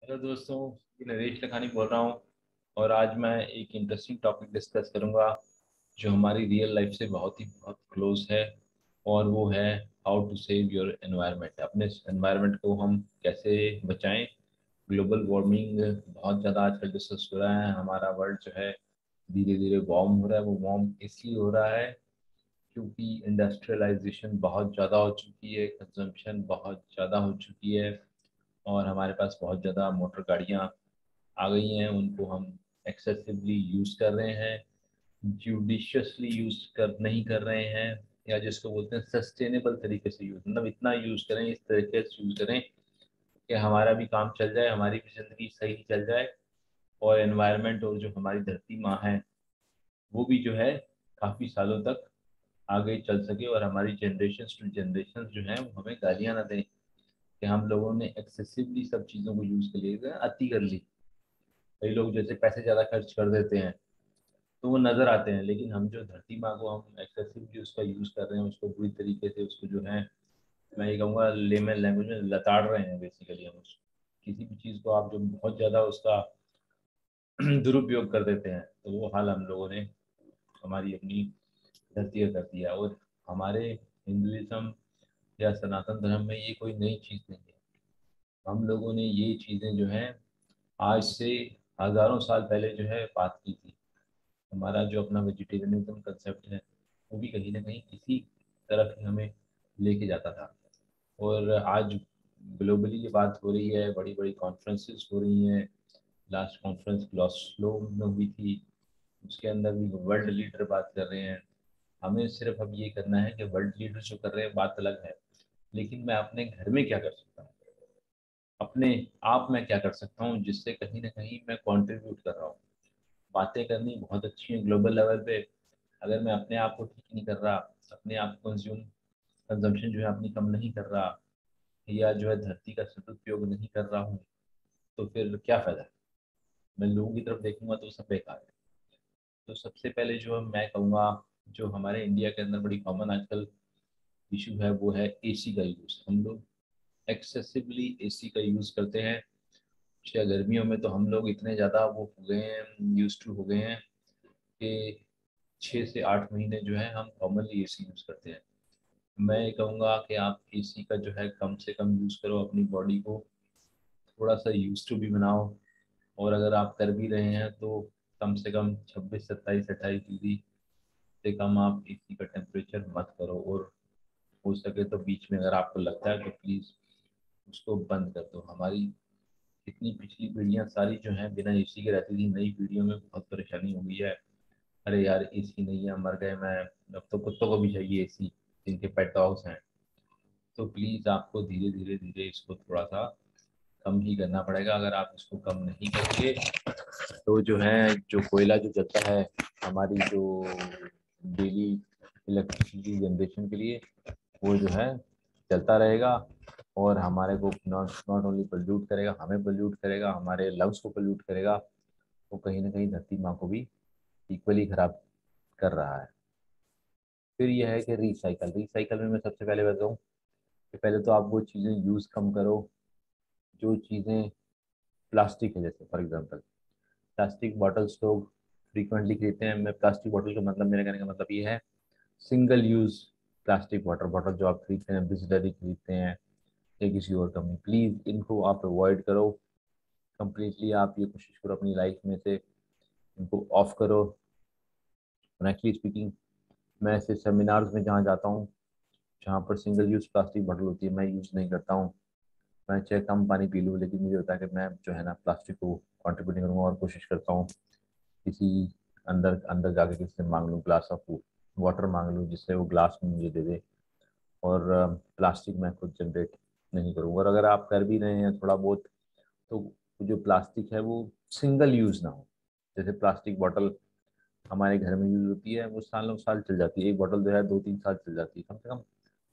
Hello दोस्तों, ये नरेश लखानी बोल रहा हूँ। और आज मैं एक इंटरेस्टिंग टॉपिक डिस्कस करूँगा जो हमारी रियल लाइफ से बहुत क्लोज है। और वो है how to save your environment. अपने एनवायरनमेंट को हम कैसे बचाएं। ग्लोबल वार्मिंग बहुत ज़्यादा आजकल डिस्कस हो रहा है। हमारा वर्ल्ड जो है धीरे धीरे वार्म हो रहा है। वो वार्म इसलिए हो रहा है क्योंकि इंडस्ट्रियलाइजेशन बहुत ज़्यादा हो चुकी है, कंजम्पशन बहुत ज़्यादा हो चुकी है। और हमारे पास बहुत ज़्यादा मोटर गाड़ियाँ आ गई हैं, उनको हम एक्सेसिवली यूज़ कर रहे हैं, जुडिशियसली यूज़ कर नहीं कर रहे हैं। या जिसको बोलते हैं सस्टेनेबल तरीके से यूज़, मतलब इतना यूज़ करें, इस तरीके से यूज़ करें कि हमारा भी काम चल जाए, हमारी भी ज़िंदगी सही चल जाए। और एनवायरनमेंट और जो हमारी धरती माँ है वो भी जो है काफ़ी सालों तक आगे चल सके, और हमारी जनरेशन टू जनरेशन जो है वो हमें गालियाँ ना दें कि हम लोगों ने एक्सेसिवली सब चीज़ों को यूज़ कर लिया, अति कर ली। कई लोग जैसे पैसे ज़्यादा खर्च कर देते हैं तो वो नज़र आते हैं, लेकिन हम जो धरती माँ को हम एक्सेसिवली उसका यूज़ कर रहे हैं, उसको बुरी तरीके से, उसको जो है मैं ये कहूँगा लेमन लैंग्वेज में लताड़ रहे हैं बेसिकली। हम उसको किसी भी चीज़ को आप जो बहुत ज़्यादा उसका दुरुपयोग कर देते हैं तो वो हाल हम लोगों ने हमारी अपनी धरती का कर दिया। और हमारे हिंदुज़म या सनातन धर्म में ये कोई नई चीज़ नहीं है। हम लोगों ने ये चीज़ें जो हैं आज से हज़ारों साल पहले जो है बात की थी। हमारा जो अपना वेजिटेरियनिज्म कंसेप्ट है वो भी कहीं ना कहीं इसी तरफ ही हमें लेके जाता था। और आज ग्लोबली ये बात हो रही है, बड़ी बड़ी कॉन्फ्रेंसेस हो रही हैं। लास्ट कॉन्फ्रेंस ग्लासगो में हुई थी, उसके अंदर भी वर्ल्ड लीडर बात कर रहे हैं। हमें सिर्फ अब ये करना है कि वर्ल्ड लीडर जो कर रहे हैं बात अलग है, लेकिन मैं अपने घर में क्या कर सकता हूँ, अपने आप में क्या कर सकता हूँ जिससे कहीं ना कहीं मैं कंट्रीब्यूट कर रहा हूँ। बातें करनी बहुत अच्छी है ग्लोबल लेवल पे, अगर मैं अपने आप को ठीक नहीं कर रहा, अपने आप को कंजम्पशन जो है अपनी कम नहीं कर रहा, या जो है धरती का सदुपयोग नहीं कर रहा हूँ, तो फिर क्या फायदा है। मैं लोगों की तरफ देखूंगा तो सब बेकार है। तो सबसे पहले जो मैं कहूँगा, जो हमारे इंडिया के अंदर बड़ी कॉमन आजकल इशू है वो है एसी का यूज़। हम लोग एक्सेसिवली एसी का यूज़ करते हैं। या गर्मियों में तो हम लोग इतने ज़्यादा वो हो गए हैं, यूज टू हो गए हैं कि 6 से 8 महीने जो है हम कॉमनली एसी यूज़ करते हैं। मैं ये कहूँगा कि आप एसी का जो है कम से कम यूज़ करो, अपनी बॉडी को थोड़ा सा यूज टू भी बनाओ। और अगर आप कर भी रहे हैं तो कम से कम 26 27 28 डिग्री से कम आप एसी का टेम्परेचर मत करो। और हो सके तो बीच में अगर आपको लगता है तो प्लीज़ उसको बंद कर दो। हमारी इतनी पिछली पीढ़ियां सारी जो हैं बिना एसी के रहती थी, नई पीढ़ियों में बहुत परेशानी हो गई है। अरे यार एसी नहीं है, मर गए, मैं अब तो कुत्तों को भी चाहिए एसी, जिनके पेट डॉग्स हैं। तो प्लीज़ आपको धीरे धीरे धीरे इसको थोड़ा सा कम ही करना पड़ेगा। अगर आप इसको कम नहीं करेंगे तो जो है, जो कोयला जो जलता है हमारी जो डेली इलेक्ट्रिसिटी जनरेशन के लिए, वो जो है चलता रहेगा। और हमारे को नॉट नॉट ओनली पोल्यूट करेगा, हमें पोल्यूट करेगा, हमारे लंग्स को पोल्यूट करेगा। वो कहीं ना कहीं धरती माँ को भी इक्वली खराब कर रहा है। फिर यह है कि रिसाइकल, रिसाइकल में मैं सबसे पहले बताऊँ कि पहले तो आप वो चीज़ें यूज़ कम करो जो चीज़ें प्लास्टिक है। जैसे फॉर एग्जांपल प्लास्टिक बॉटल्स लोग फ्रीक्वेंटली खरीदते हैं। मैं प्लास्टिक बॉटल का मतलब, मेरे कहने का मतलब ये है, single use plastic water bottle जो आप खरीदते हैं, बिस्लरी खरीदते हैं या किसी और कंपनी, प्लीज़ इनको आप अवॉइड करो कम्प्लीटली। आप ये कोशिश करो अपनी लाइफ में से इनको ऑफ करो। फ्रैंकली स्पीकिंग, मैं ऐसे सेमिनार्स में जहाँ जाता हूँ जहाँ पर सिंगल यूज़ प्लास्टिक बॉटल होती है, मैं यूज़ नहीं करता हूँ। मैं चाहे कम पानी पी लूँ, लेकिन मुझे होता है कि मैं जो है ना प्लास्टिक को कंट्रीब्यूट नहीं करूँगा। और कोशिश करता हूँ किसी अंदर अंदर जाके किसी से मांग लूँ, ग्लास ऑफ वाटर मांग लूँ, जिससे वो ग्लास में मुझे दे दे। और प्लास्टिक मैं खुद जनरेट नहीं करूँगा। और अगर आप कर भी रहे हैं थोड़ा बहुत, तो जो प्लास्टिक है वो सिंगल यूज़ ना हो। जैसे प्लास्टिक बॉटल हमारे घर में यूज़ होती है, वो सालों साल चल जाती है, एक बॉटल जो है 2 3 साल चल जाती है कम से कम।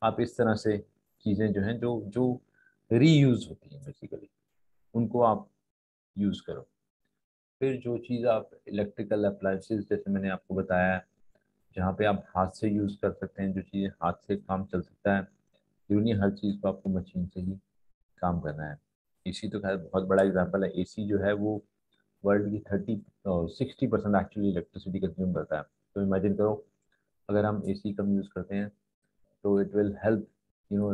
आप इस तरह से चीज़ें जो हैं, जो जो रीयूज होती हैं बेसिकली, उनको आप यूज़ करो। फिर जो चीज़ आप इलेक्ट्रिकल अप्लायंसेस, जैसे मैंने आपको बताया, जहाँ पे आप हाथ से यूज़ कर सकते हैं, जो चीज़ें हाथ से काम चल सकता है, यूँ नहीं हर चीज़ को आपको मशीन से ही काम करना है। एसी तो खैर बहुत बड़ा एग्जांपल है। एसी जो है वो वर्ल्ड की 60% एक्चुअली इलेक्ट्रिसिटी कंज्यूम करता है। तो इमेजिन करो, अगर हम एसी कम यूज़ करते हैं तो it will help you know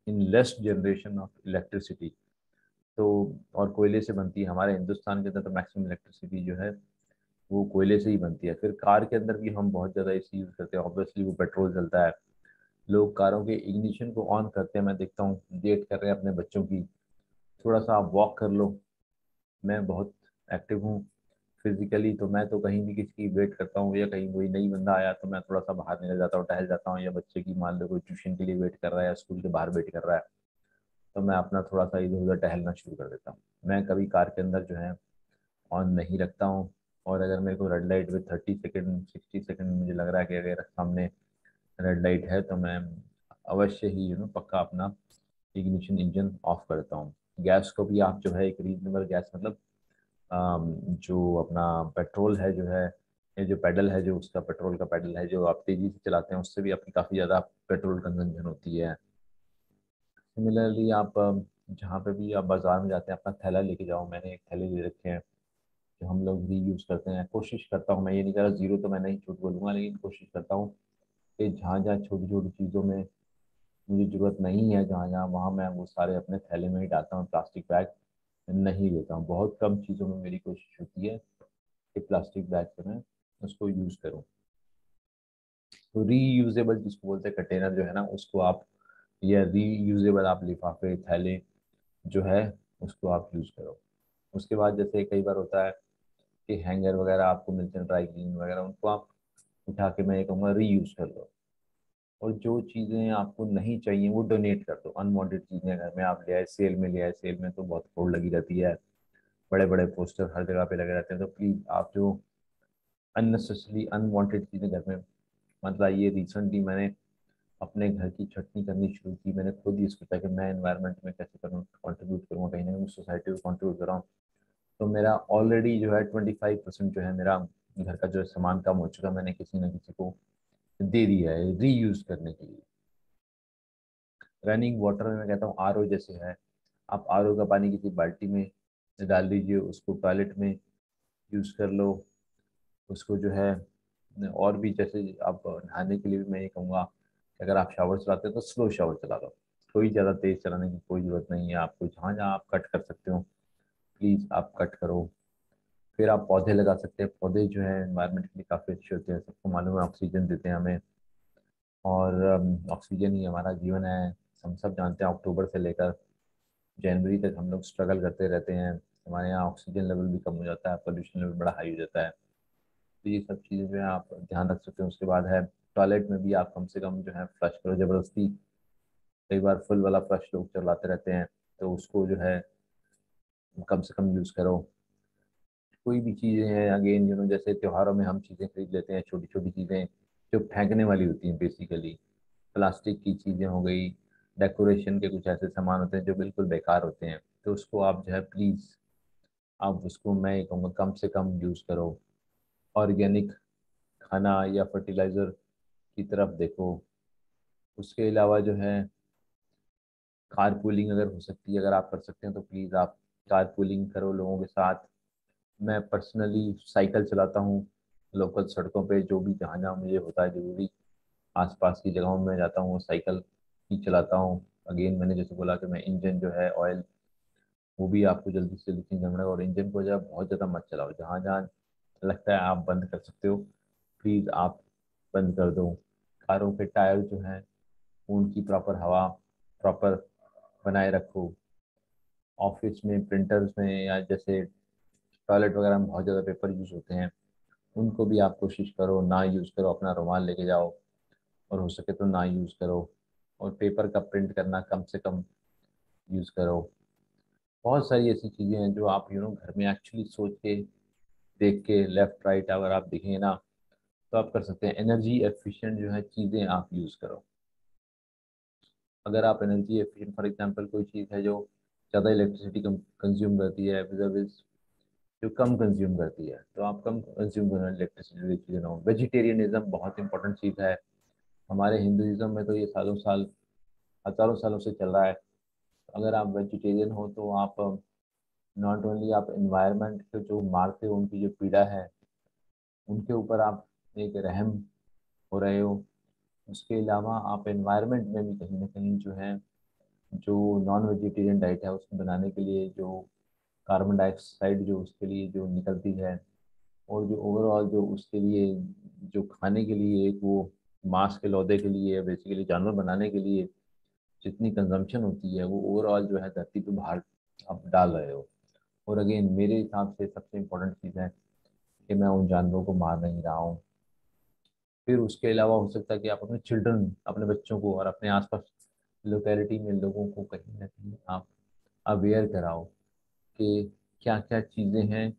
in less generation of electricity. तो और कोयले से बनती है, हमारे हिंदुस्तान के अंदर तो मैक्सिमम इलेक्ट्रिसिटी जो है वो कोयले से ही बनती है। फिर कार के अंदर भी हम बहुत ज़्यादा एसी यूज़ करते हैं, ऑब्वियसली वो पेट्रोल चलता है। लोग कारों के इग्निशन को ऑन करते हैं, मैं देखता हूँ डेट कर रहे हैं अपने बच्चों की, थोड़ा सा आप वॉक कर लो। मैं बहुत एक्टिव हूँ फिजिकली, तो मैं तो कहीं भी किसी की वेट करता हूँ, या कहीं कोई नई बंदा आया तो मैं थोड़ा सा बाहर निकल जाता हूँ, टहल जाता हूँ, या बच्चे की मान लो कोई ट्यूशन के लिए वेट कर रहा है या स्कूल के बाहर वेट कर रहा है, तो मैं अपना थोड़ा सा इधर उधर टहलना शुरू कर देता हूँ। मैं कभी कार के अंदर जो है ऑन नहीं रखता हूँ। और अगर मेरे को red light with 30 second 60 second मुझे लग रहा है कि अगर सामने रेड लाइट है तो मैं अवश्य ही पक्का अपना इग्निशन इंजन ऑफ करता हूँ। गैस को भी आप जो है एक रीजनेबल गैस, मतलब जो अपना पेट्रोल है जो है, ये जो पेडल है, जो उसका पेट्रोल का पेडल है जो आप तेजी से चलाते हैं, उससे भी आपकी काफ़ी ज़्यादा पेट्रोल कंजम्पशन होती है। सिमिलरली आप जहाँ पे भी आप बाज़ार में जाते हैं अपना थैला लेके जाओ। मैंने एक थैले ले रखे हैं जो हम लोग रीयूज़ करते हैं। कोशिश करता हूँ, मैं ये नहीं कह रहा ज़ीरो तो मैं नहीं झूठ बोलूँगा, लेकिन कोशिश करता हूँ कि जहाँ जहाँ छोटी छोटी चीज़ों में मुझे ज़रूरत नहीं है, जहाँ जहाँ वहाँ मैं वो सारे अपने थैले में ही डालता हूँ, प्लास्टिक बैग नहीं लेता हूँ। बहुत कम चीज़ों में मेरी कोशिश होती है कि प्लास्टिक बैग से मैं उसको यूज़ करूँ। तो रीयूजेबल जिसको बोलते हैं कंटेनर जो है ना, उसको आप, या रीयूजेबल आप लिफाफे थैले जो है उसको आप यूज़ करो। उसके बाद जैसे कई बार होता है कि हैंगर वगैरह आपको मिलते हैं, ड्राई क्लीन वगैरह, उनको आप उठा के मैं ये कहूँगा रीयूज़ कर लो। और जो चीज़ें आपको नहीं चाहिए वो डोनेट कर दो। अनवांटेड चीज़ें घर में आप ले आए, सेल में ले आए, सेल में तो बहुत होड़ लगी रहती है, बड़े बड़े पोस्टर हर जगह पे लगे रहते हैं, तो प्लीज़ आप जो अननेसेसरी अनवांटेड चीज़ें घर में मत लाइए। रिसेंटली मैंने अपने घर की छटनी करनी शुरू की। मैंने खुद ही सोचा कि मैं एनवायरनमेंट में कैसे करूँ, कंट्रीब्यूट करूँगा, कहीं ना कहीं सोसाइटी को कंट्रीब्यूट कर रहा हूँ। तो मेरा ऑलरेडी जो है 25% जो है मेरा घर का जो है सामान कम हो चुका, मैंने किसी न किसी को दे दिया है रीयूज करने के लिए। रनिंग वाटर में मैं कहता हूँ आरओ जैसे है, आप आरओ का पानी किसी बाल्टी में डाल दीजिए, उसको टॉयलेट में यूज़ कर लो। उसको जो है, और भी जैसे आप नहाने के लिए भी मैं ये कहूँगा कि अगर आप शावर चलाते हो तो स्लो शावर चला लो, कोई ज़्यादा तेज़ चलाने की कोई ज़रूरत नहीं है। आपको जहाँ जहाँ आप कट कर सकते हो प्लीज़ आप कट करो। फिर आप पौधे लगा सकते हैं, पौधे जो है एनवायरनमेंट के लिए काफ़ी अच्छे होते हैं, सबको मालूम है ऑक्सीजन देते हैं हमें। और ऑक्सीजन ही हमारा जीवन है। हम सब जानते हैं अक्टूबर से लेकर जनवरी तक हम लोग स्ट्रगल करते रहते हैं, हमारे यहाँ ऑक्सीजन लेवल भी कम हो जाता है, पोल्यूशन लेवल बड़ा हाई हो जाता है। तो ये सब चीज़ें जो है आप ध्यान रख सकते हैं। उसके बाद है टॉयलेट में भी आप कम से कम जो है फ्लश करो ज़बरदस्ती। कई बार फुल वाला फ्लश लोग चलाते रहते हैं, तो उसको जो है कम से कम यूज़ करो। कोई भी चीज़ें हैं अगेन जैसे त्योहारों में हम चीज़ें खरीद लेते हैं, छोटी छोटी चीज़ें जो फेंकने वाली होती हैं बेसिकली, प्लास्टिक की चीज़ें हो गई, डेकोरेशन के कुछ ऐसे सामान होते हैं जो बिल्कुल बेकार होते हैं, तो उसको आप जो है प्लीज़ आप उसको, मैं ये कहूँगा कम से कम यूज़ करो। ऑर्गेनिक खाना या फर्टिलाइज़र की तरफ देखो। उसके अलावा जो है कार पूलिंग अगर हो सकती है, अगर आप कर सकते हैं तो प्लीज़ आप कार पूलिंग करो लोगों के साथ। मैं पर्सनली साइकिल चलाता हूँ लोकल सड़कों पे, जो भी जहाँ जहाँ मुझे होता है जरूरी, आसपास की जगहों में जाता हूँ, साइकिल ही चलाता हूँ। अगेन मैंने जैसे बोला कि मैं इंजन जो है ऑयल वो भी आपको जल्दी से जल्दी चेंज करना है, और इंजन को जो है बहुत ज़्यादा मत चलाओ। जहाँ जहाँ लगता है आप बंद कर सकते हो प्लीज़ आप बंद कर दो। कारों के टायर जो हैं उनकी प्रॉपर हवा प्रॉपर बनाए रखो। ऑफिस में, प्रिंटर्स में, या जैसे टॉयलेट वगैरह में बहुत ज़्यादा पेपर यूज़ होते हैं, उनको भी आप कोशिश करो ना यूज़ करो। अपना रुमाल लेके जाओ, और हो सके तो ना यूज़ करो। और पेपर का प्रिंट करना कम से कम यूज़ करो। बहुत सारी ऐसी चीज़ें हैं जो आप घर में एक्चुअली सोच के देख के लेफ्ट राइट अगर आप देखें ना, तो आप कर सकते हैं। एनर्जी एफिशिएंट जो है चीज़ें आप यूज़ करो। अगर आप एनर्जी एफिशिएंट, फॉर एग्जांपल कोई चीज़ है जो ज़्यादा इलेक्ट्रिसिटी कंज्यूम करती है विज जो कम कंज्यूम करती है, तो आप कम कंज्यूम करना इलेक्ट्रिसिटी चीज़ें ना हो। वेजिटेरियनिज्म बहुत इंपॉर्टेंट चीज़ है। हमारे हिंदुइज्म में तो ये सालों साल, हजारों सालों से चल रहा है अगर आप वेजिटेरियन हो तो आप नॉट ओनली आप एनवायरनमेंट के जो मारते हो उनकी जो पीड़ा है उनके ऊपर आप एक रहम हो रहे हो, उसके अलावा आप एनवायरनमेंट में भी कहीं ना कहीं जो है जो नॉन वेजिटेरियन डाइट है उसको बनाने के लिए जो कार्बन डाइऑक्साइड जो उसके लिए जो निकलती है, और जो ओवरऑल जो उसके लिए जो खाने के लिए एक वो मांस के लौदे के लिए बेसिकली जानवर बनाने के लिए जितनी कंजम्पशन होती है वो ओवरऑल जो है धरती पे बाहर आप डाल रहे हो। और अगेन मेरे हिसाब से सबसे इम्पोर्टेंट चीज़ है कि मैं उन जानवरों को मार नहीं रहा हूँ। फिर उसके अलावा हो सकता है कि आप अपने चिल्ड्रन, अपने बच्चों को और अपने आसपास लोकेलिटी में लोगों को कहीं ना कहीं आप अवेयर कराओ कि क्या क्या चीज़ें हैं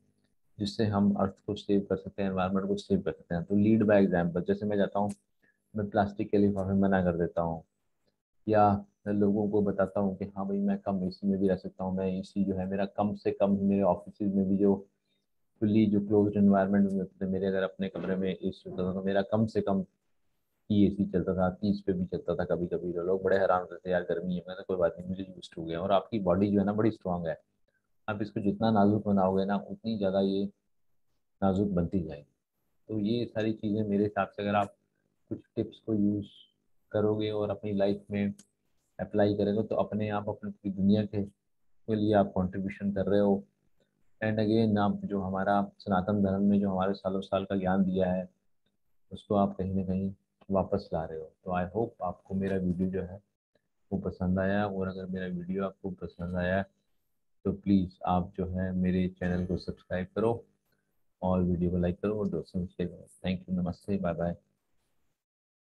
जिससे हम अर्थ को सेव कर सकते हैं, एनवायरनमेंट को सेव कर सकते हैं। तो लीड बाय एग्जाम्पल, जैसे मैं जाता हूँ, मैं प्लास्टिक के लिफाफे मना कर देता हूँ, या मैं लोगों को बताता हूँ कि हाँ भाई मैं कम एसी में भी रह सकता हूँ, मैं एसी जो है मेरा कम से कम, मेरे ऑफिस में भी जो फुल्ली जो क्लोज्ड एनवायरनमेंट में होते थे, मेरे अगर अपने कमरे में एसी होता था तो मेरा कम से कम ही एसी चलता था, 30 पे भी चलता था कभी कभी। तो लोग बड़े हैरान होते थे, यार गर्मी है, मैंने कोई बात नहीं, मुझे यूज हो गया। और आपकी बॉडी जो है ना बड़ी स्ट्रांग है, आप इसको जितना नाजुक बनाओगे ना उतनी ज़्यादा ये नाजुक बनती जाएगी। तो ये सारी चीज़ें मेरे हिसाब से अगर आप कुछ टिप्स को यूज़ करोगे और अपनी लाइफ में अप्लाई करोगे तो अपने आप अपनी पूरी दुनिया के लिए आप कंट्रीब्यूशन कर रहे हो। एंड अगेन आप जो हमारा सनातन धर्म में जो हमारे सालों साल का ज्ञान दिया है उसको आप कहीं ना कहीं वापस ला रहे हो। तो आई होप आपको मेरा वीडियो जो है वो पसंद आया, और अगर मेरा वीडियो आपको पसंद आया तो प्लीज़ आप जो है मेरे चैनल को सब्सक्राइब करो और वीडियो को लाइक करो और दोस्तों से शेयर करो। थैंक यू, नमस्ते, बाय बाय।